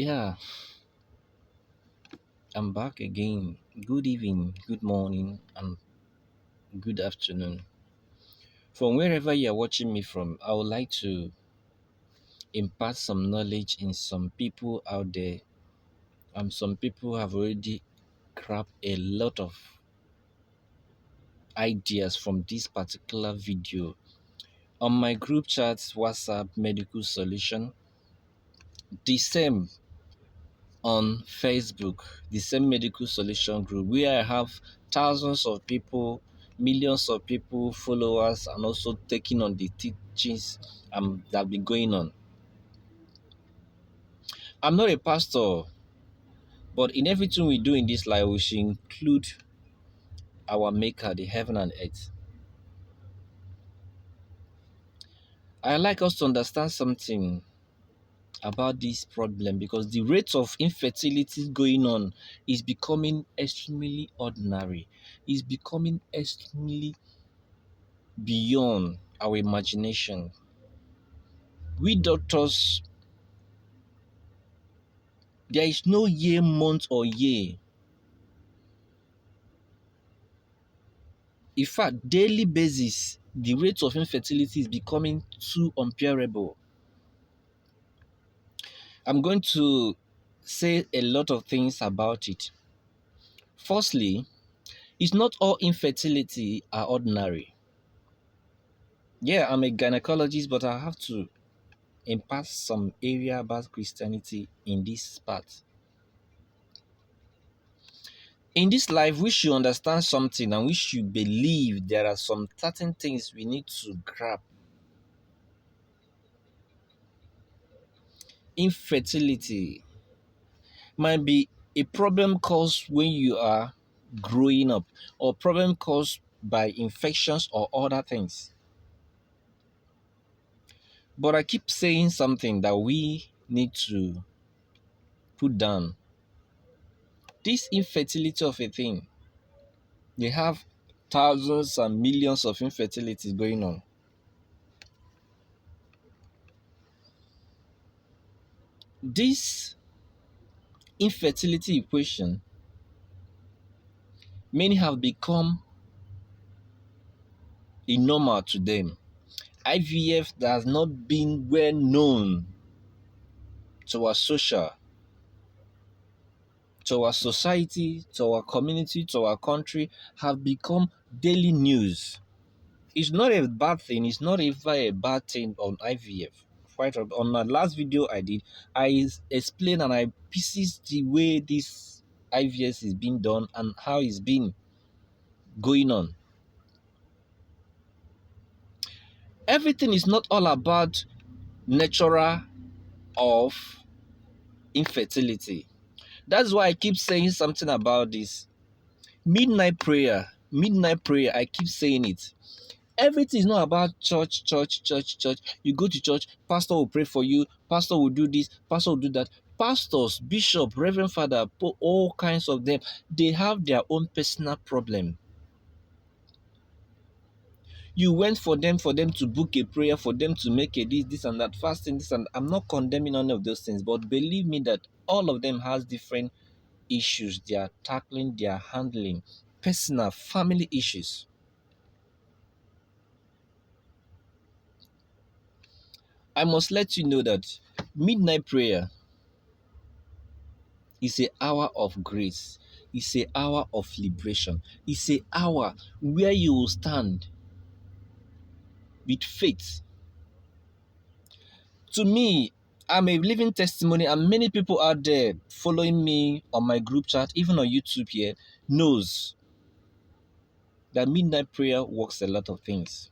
Yeah, I'm back again. Good evening, good morning, and good afternoon. From wherever you're watching me from, I would like to impart some knowledge in some people out there. Some people have already grabbed a lot of ideas from this particular video. On my group chat, WhatsApp Medical Solution, the same on Facebook, the same medical solution group, where I have thousands of people, millions of people, followers, and also taking on the teachings that have been going on. I'm not a pastor, but in everything we do in this life, we should include our Maker, the heaven and earth. I like us to understand something about this problem because the rate of infertility going on is becoming extremely ordinary. Is becoming extremely beyond our imagination. We doctors, there is no year, month, or year. In fact, daily basis, the rate of infertility is becoming too unbearable. I'm going to say a lot of things about it. Firstly, it's not all infertility are ordinary. Yeah, I'm a gynecologist, but I have to impart some area about Christianity in this part. In this life, we should understand something and we should believe there are some certain things we need to grab. Infertility might be a problem caused when you are growing up, or problem caused by infections or other things. But I keep saying something that we need to put down. This infertility of a thing, they have thousands and millions of infertilities going on. This infertility equation, many have become a normal to them. IVF that has not been well known to our social, to our society, to our community, to our country, have become daily news. It's not a bad thing. It's not even a bad thing on IVF. Quite on my last video I did, I explained and I pieces the way this IVF is being done and how it's been going on. Everything is not all about natural of infertility. That's why I keep saying something about this. Midnight prayer, I keep saying it. Everything is not about church, church, church, church. You go to church, pastor will pray for you, pastor will do this, pastor will do that. Pastors, bishop, reverend father, all kinds of them, they have their own personal problem. You went for them to book a prayer, for them to make a this and that, fasting, this and that. I'm not condemning any of those things, but believe me that all of them has different issues they are tackling, they are handling, personal, family issues. I must let you know that midnight prayer is an hour of grace. It's an hour of liberation. It's an hour where you will stand with faith. To me, I'm a living testimony, and many people out there following me on my group chat, even on YouTube here, knows that midnight prayer works a lot of things.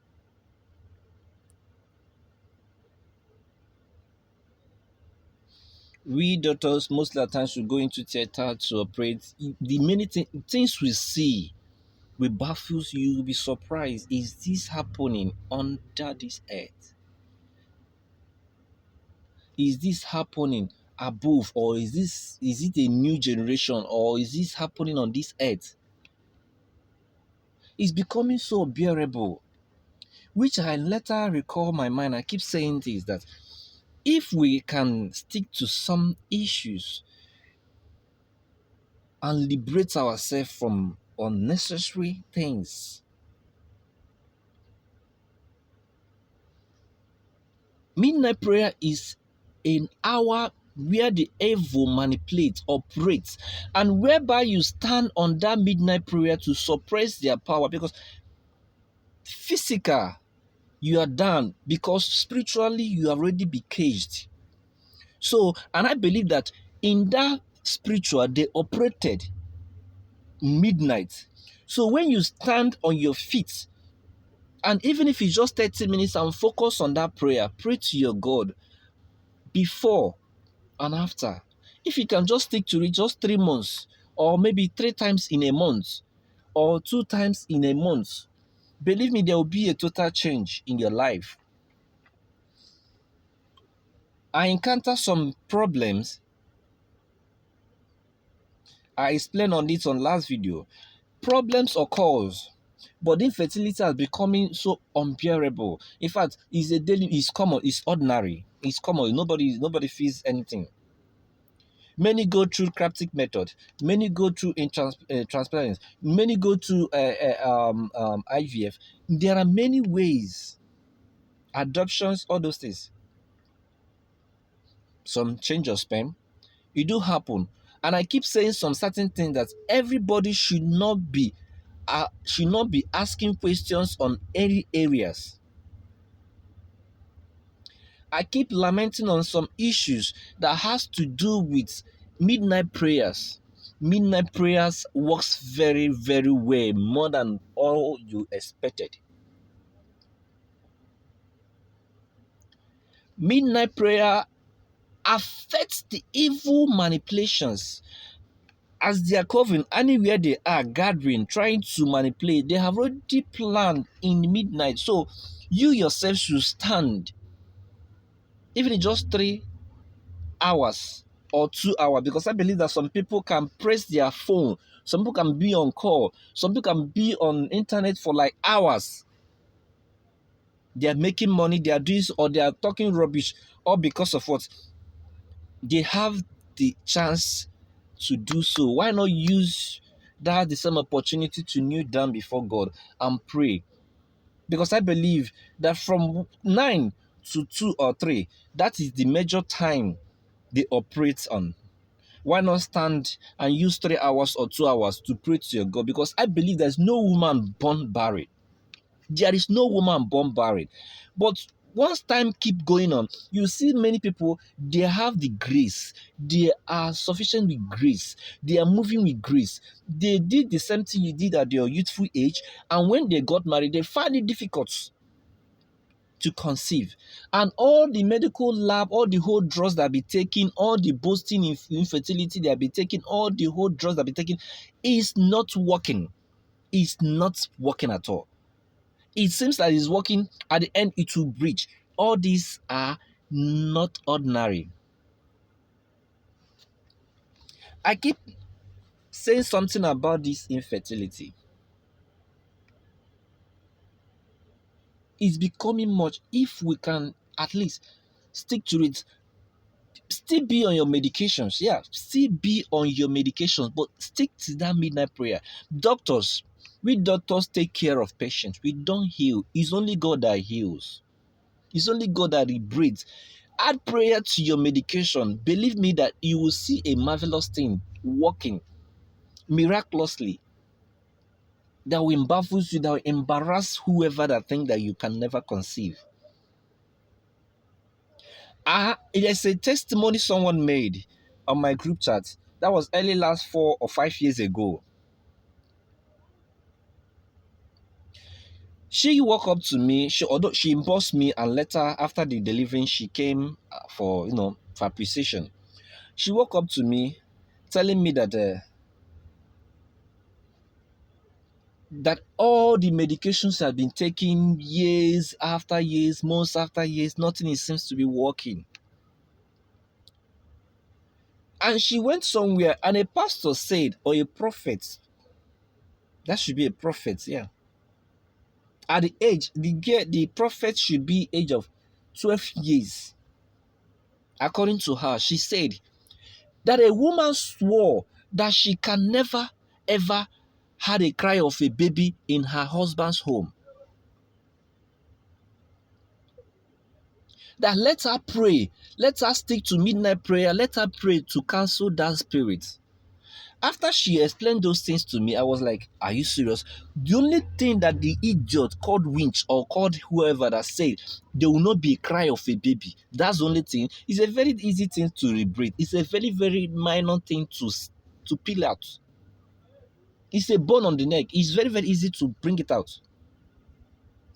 We doctors most of the times we go into theater to operate. The many things we see will baffle you. You'll be surprised. Is this happening under this earth? Is this happening above, or is it a new generation, or is this happening on this earth? It's becoming so bearable, which I later recall my mind. I keep saying this that if we can stick to some issues and liberate ourselves from unnecessary things. Midnight prayer is an hour where the evil manipulates, operates, and whereby you stand on that midnight prayer to suppress their power, because physical you are done, because spiritually you already be caged. So, and I believe that in that spiritual they operated midnight. So when you stand on your feet, and even if it's just 30 minutes and focus on that prayer, pray to your God before and after. If you can just stick to it just 3 months, or maybe 3 times in a month, or 2 times in a month, believe me, there will be a total change in your life. I encounter some problems. I explained on it on last video. Problems occurs, but infertility has becoming so unbearable. In fact, it's common, it's ordinary, it's common. Nobody feels anything. Many go through cryptic method. Many go through transplants. Many go through IVF. There are many ways, adoptions, all those things. Some change of sperm. It do happen, and I keep saying some certain things that everybody should not be asking questions on any areas. I keep lamenting on some issues that has to do with midnight prayers. Midnight prayers works very, very well, more than all you expected. Midnight prayer affects the evil manipulations as they are covering anywhere they are gathering, trying to manipulate. They have already planned in midnight. So you yourself should stand, even in just 3 hours or 2 hours, because I believe that some people can press their phone, some people can be on call, some people can be on internet for like hours. They are making money, they are doing, or they are talking rubbish, all because of what? They have the chance to do so. Why not use that the same opportunity to kneel down before God and pray? Because I believe that from 9 to 2 or 3, that is the major time they operate on. Why not stand and use 3 hours or 2 hours to pray to your God? Because I believe there's no woman born barren. There is no woman born barren. But once time keep going on, you see many people, they have the grace. They are sufficient with grace. They are moving with grace. They did the same thing you did at your youthful age, and when they got married, they find it difficult to conceive. And all the medical lab, all the whole drugs that be taken, all the boosting infertility that be taken, all the whole drugs that be taken is not working. It's not working at all. It seems like it's working. At the end, it will breach. All these are not ordinary. I keep saying something about this infertility. It's becoming much. If we can at least stick to it, still be on your medications. Yeah, still be on your medications, but stick to that midnight prayer. Doctors, we doctors take care of patients. We don't heal. It's only God that heals. It's only God that breathes. Add prayer to your medication. Believe me that you will see a marvelous thing working miraculously that will baffle you, that will embarrass whoever that think that you can never conceive. There's a testimony someone made on my group chat that was early last 4 or 5 years ago. She walked up to me. Although she embossed me, and later after the delivering, she came for appreciation. She walked up to me, telling me that all the medications had been taken years after years, months after years, nothing seems to be working. And she went somewhere, and a pastor said, or a prophet, that should be a prophet, yeah. At the age, the prophet should be age of 12 years. According to her, she said that a woman swore that she can never ever had a cry of a baby in her husband's home. That let her pray, let her stick to midnight prayer, let her pray to cancel that spirit. After she explained those things to me, I was like, are you serious? The only thing that the idiot called winch or called whoever that said there will not be a cry of a baby, that's the only thing. It's a very easy thing to rebreathe. It's a very, very minor thing to peel out. It's a bone on the neck. It's very, very easy to bring it out.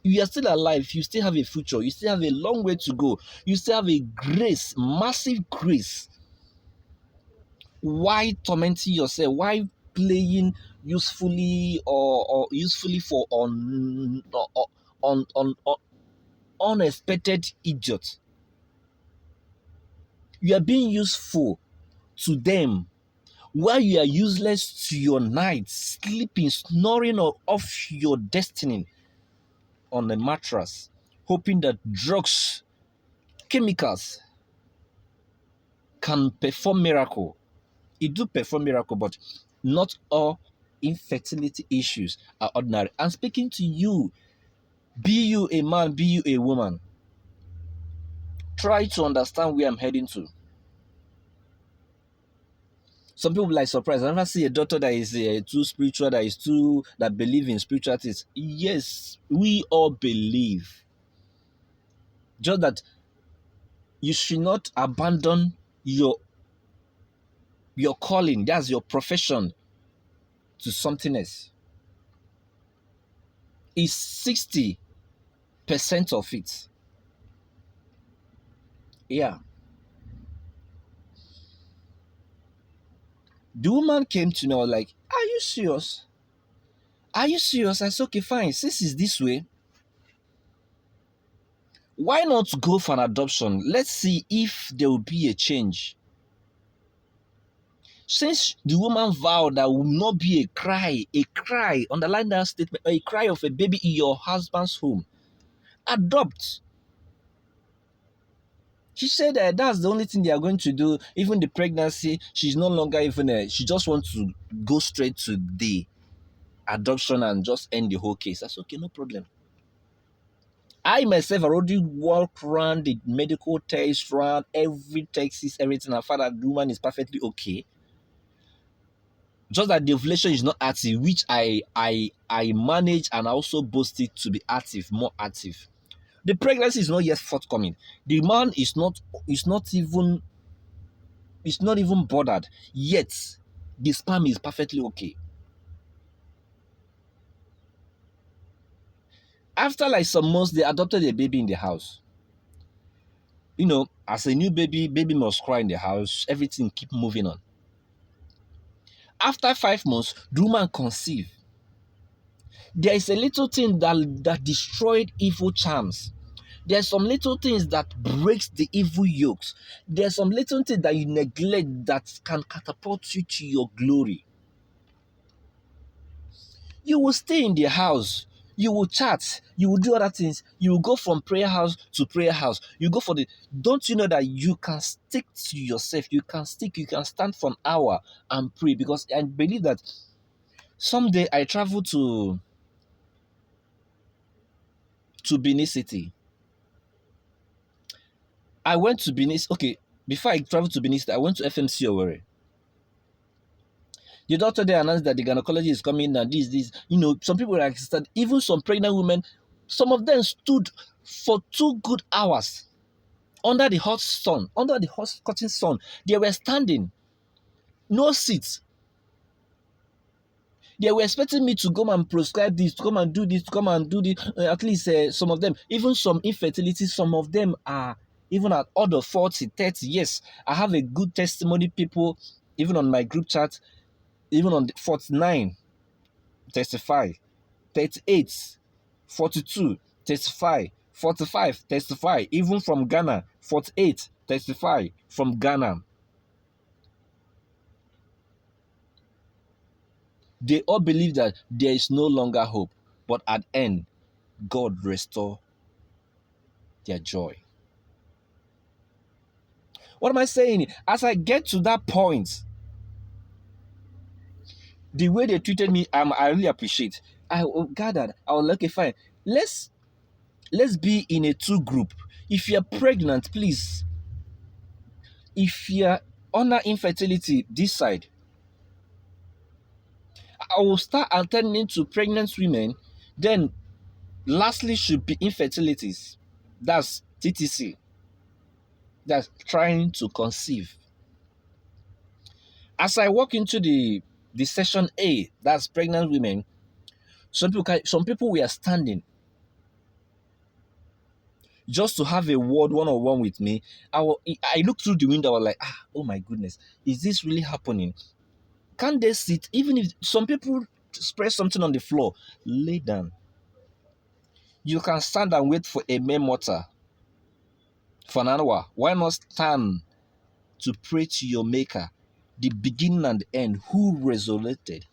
You are still alive. You still have a future. You still have a long way to go. You still have a grace, massive grace. Why tormenting yourself? Why playing usefully or usefully for on unexpected idiot? You are being useful to them while you are useless to your night, sleeping, snoring off your destiny on a mattress, hoping that drugs, chemicals can perform miracle. It do perform miracle, but not all infertility issues are ordinary. I'm speaking to you. Be you a man, be you a woman. Try to understand where I'm heading to. Some people like surprised. I never see a doctor that is too spiritual, that believe in spiritual things. Yes, we all believe. Just that you should not abandon your calling, that's your profession, to something else. It's 60% of it. Yeah. The woman came to me, I was like, are you serious? Are you serious? I said, okay, fine. Since it's this way, why not go for an adoption? Let's see if there will be a change. Since the woman vowed that will not be a cry, underline that statement, a cry of a baby in your husband's home, adopt. She said that that's the only thing they are going to do. Even the pregnancy, she's no longer she just wants to go straight to the adoption and just end the whole case. That's okay, no problem. I myself already walked around the medical test, around every Texas, everything. I found that the woman is perfectly okay. Just that the ovulation is not active, which I manage and also boast it to be active, more active. The pregnancy is not yet forthcoming. The man is not even bothered. Yet the sperm is perfectly okay. After like some months, they adopted a baby in the house. As a new baby must cry in the house, everything keep moving on. After 5 months, the woman conceived. There is a little thing that destroyed evil charms. There's some little things that breaks the evil yokes. There's some little things that you neglect that can catapult you to your glory. You will stay in the house. You will chat. You will do other things. You will go from prayer house to prayer house. You go for the. Don't you know that you can stick to yourself? You can stick. You can stand for an hour and pray, because I believe that someday I travel to Benin City. I went to Benin. Okay, before I traveled to Benin City, I went to FMC Owerri. The doctor there announced that the gynecology is coming and this. Some people were like, even some pregnant women, some of them stood for 2 good hours under the hot sun, under the hot cutting sun. They were standing, no seats. They were expecting me to come and prescribe this, to come and do this, to come and do this. At least some of them, even some infertility, some of them are even at other 40, 30 years. I have a good testimony, people, even on my group chat, even on the 49, testify, 38, 42, testify, 45, testify, even from Ghana, 48, testify from Ghana. They all believe that there is no longer hope, but at the end, God restore their joy. What am I saying? As I get to that point, the way they treated me, I really appreciate. I gathered. I was like, okay, fine. Let's let's be in a two group. If you're pregnant, please. If you're under infertility, this side, I will start attending to pregnant women. Then, lastly, should be infertilities. That's TTC. That's trying to conceive. As I walk into the session A, that's pregnant women. Some people were standing just to have a word one-on-one with me. I looked through the window. I was like, oh my goodness, is this really happening? Can't they sit? Even if some people spread something on the floor, lay down. You can stand and wait for a mere mortar for an hour. Why not stand to pray to your maker, the beginning and the end, who resurrected,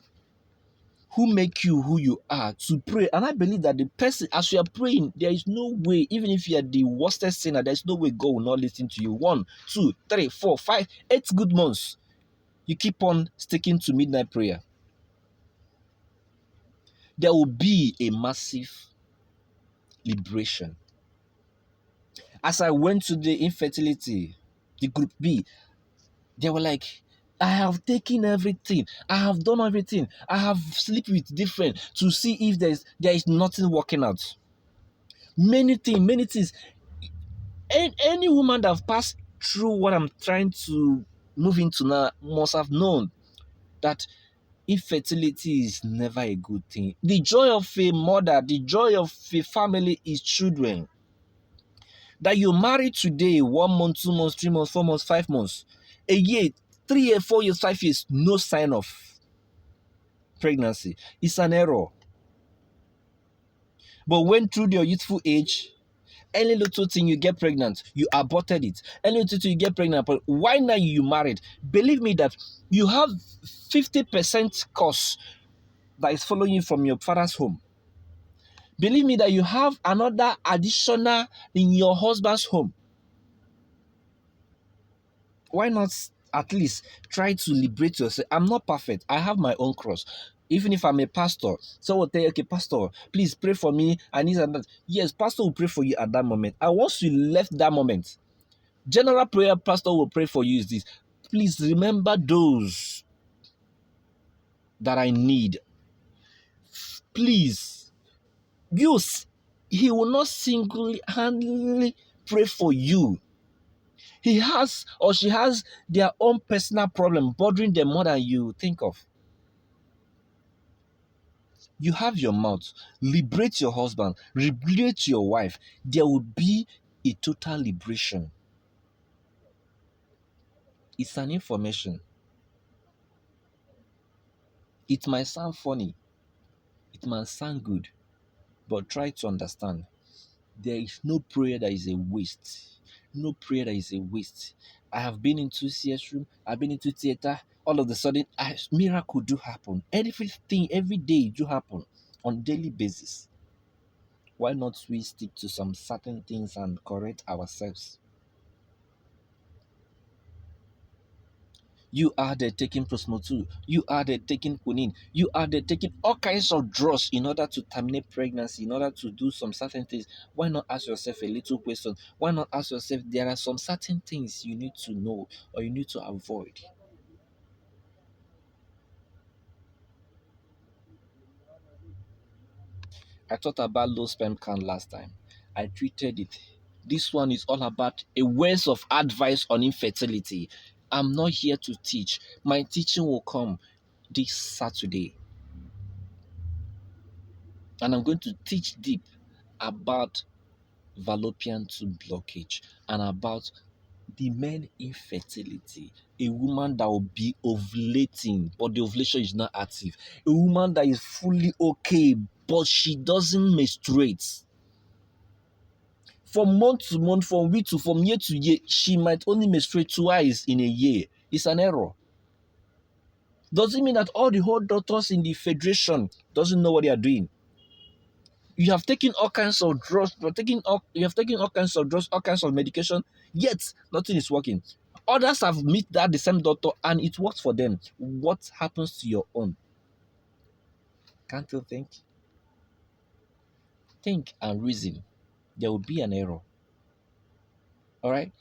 who make you who you are, to pray? And I believe that the person, as you are praying, there is no way, even if you are the worstest sinner, there's no way God will not listen to you. 1, 2, 3, 4, 5, 8 good months. You keep on sticking to midnight prayer. There will be a massive liberation. As I went to the infertility, the group B, they were like, I have taken everything. I have done everything. I have slept with different to see if there is nothing working out. Many things. Any woman that have passed through what I'm trying to move into now must have known that infertility is never a good thing. The joy of a mother, the joy of a family is children. That you married today, 1 month, 2 months, 3 months, 4 months, 5 months, a year, 3 years, 4 years, 5 years, no sign of pregnancy. It's an error. But when through your youthful age, any little thing you get pregnant, you aborted it. Any little thing you get pregnant, but why now you married? Believe me that you have 50% cost that is following you from your father's home. Believe me that you have another additional in your husband's home. Why not at least try to liberate yourself? I'm not perfect. I have my own cross. Even if I'm a pastor, someone will tell you, okay, pastor, please pray for me. I need that. Yes, pastor will pray for you at that moment. And once you left that moment, general prayer pastor will pray for you is this. Please remember those that I need. Please. Use. He will not single-handedly pray for you. He has or she has their own personal problem bothering them more than you think of. You have your mouth. Liberate your husband. Liberate your wife. There will be a total liberation. It's an information. It might sound funny. It might sound good. But try to understand. There is no prayer that is a waste. No prayer that is a waste. I have been into CS room. I've been into theater. All of a sudden, a miracle do happen. Everything, every day do happen on daily basis. Why not we stick to some certain things and correct ourselves? You are there taking Prosmo2. You are there taking quinine. You are there taking all kinds of drugs in order to terminate pregnancy, in order to do some certain things. Why not ask yourself a little question? Why not ask yourself, there are some certain things you need to know or you need to avoid? I thought about low sperm count last time. I treated it. This one is all about a words of advice on infertility. I'm not here to teach. My teaching will come this Saturday. And I'm going to teach deep about fallopian tube blockage and about the men infertility. A woman that will be ovulating, but the ovulation is not active. A woman that is fully okay, but she doesn't menstruate. From month to month, from year to year, she might only menstruate twice in a year. It's an error. Doesn't mean that all the whole doctors in the federation doesn't know what they are doing. You have taken all kinds of drugs, you have taken all kinds of drugs, all kinds of medication, yet nothing is working. Others have met that the same doctor and it works for them. What happens to your own? Can't you think? Think and reason. There will be an error. All right?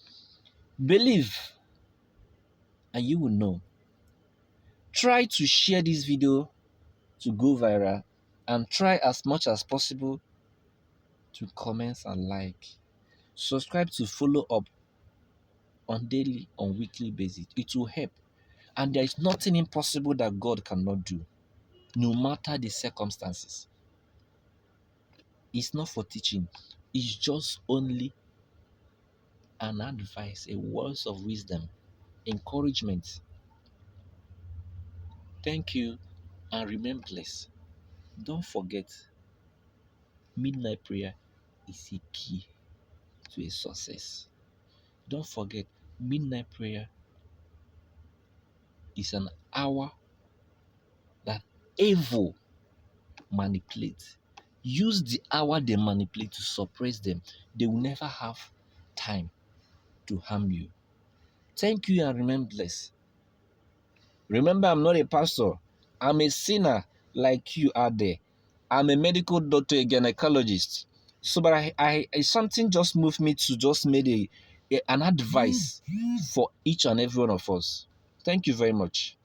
Believe and you will know. Try to share this video to go viral and try as much as possible to comment and like. Subscribe to follow up on daily, on weekly basis. It will help. And there is nothing impossible that God cannot do, no matter the circumstances. It's not for teaching. It's just only an advice, a words of wisdom, encouragement. Thank you and remain blessed. Don't forget, midnight prayer is a key to a success. Don't forget, midnight prayer is an hour that evil manipulate. Use the hour they manipulate to suppress them. They will never have time to harm you. Thank you and remain blessed. Remember, I'm not a pastor. I'm a sinner like you are there. I'm a medical doctor, a gynecologist. So, but something just moved me to just made an advice for each and every one of us. Thank you very much.